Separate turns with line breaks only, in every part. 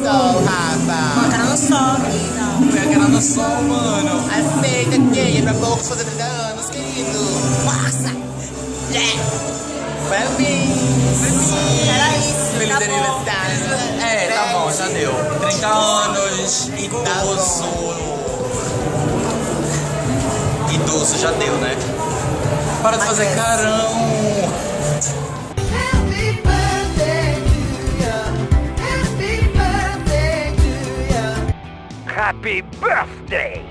sol, Rafa.
Põe a cara no sol, querida.
Põe a cara no sol, mano. Aceita que é pra poucos fazer 30 anos, querido. Força! Yeah! Parabéns!
Era isso,
Feliz
tá bom.
aniversário.
É, tá bom, já deu. 30 anos, idoso. Idoso já deu, né? Para de fazer carão.
Happy birthday!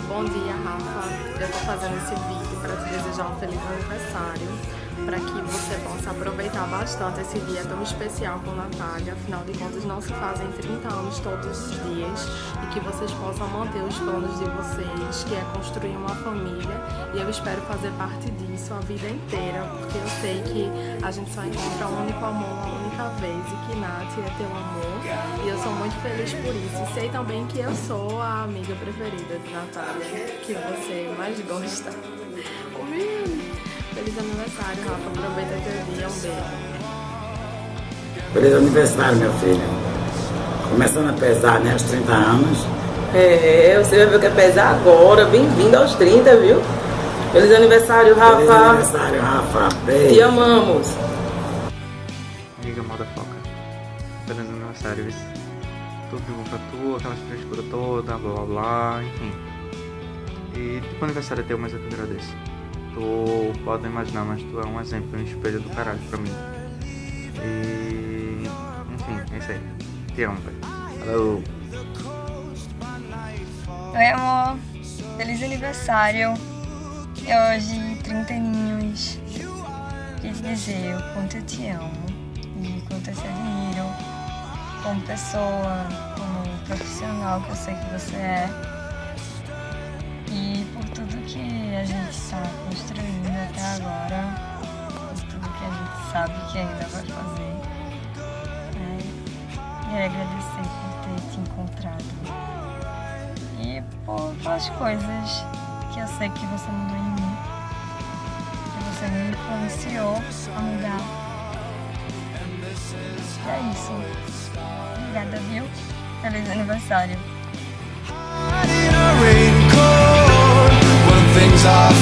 Bom dia, Rafa. Eu tô fazendo esse vídeo para te desejar um feliz aniversário, para que você possa aproveitar bastante esse dia tão especial com Natália. Afinal de contas, não se fazem 30 anos todos os dias, e que vocês possam manter os planos de vocês, que é construir uma família, e eu espero fazer parte disso a vida inteira, porque eu sei que a gente só encontra um único amor uma única vez, e que Nath é teu amor, e eu sou muito feliz por isso. E sei também que eu sou a amiga preferida de Natália, que você mais gosta. Feliz aniversário, Rafa. Aproveita teu dia. Um beijo.
Feliz aniversário, meu filho. Começando a pesar, né? Aos 30 anos.
É, você vai ver o que é pesar agora. Bem-vindo aos 30, viu? Feliz aniversário, Rafa.
Feliz aniversário, Rafa. Beijo.
Te amamos.
Amiga Modafoca, feliz aniversário, isso. Tudo de bom pra tu, aquelas frescuras todas, blá blá blá, enfim. E tipo, aniversário é teu, mas eu te agradeço. Tu pode imaginar, mas tu é um exemplo, um espelho do caralho pra mim. E enfim, é isso aí. Te amo, velho. Falou!
Oi, amor. Feliz aniversário. E hoje, 30 aninhos. Queria te dizer o quanto eu te amo e o quanto eu te admiro como pessoa, como profissional que eu sei que você é. E por tudo que a gente está construindo até agora, por tudo que a gente sabe que ainda vai fazer. Queria agradecer por ter te encontrado e pelas coisas que eu sei que você mudou em mim, que você me influenciou a mudar. E é isso. Obrigada, viu? Feliz aniversário.
Things are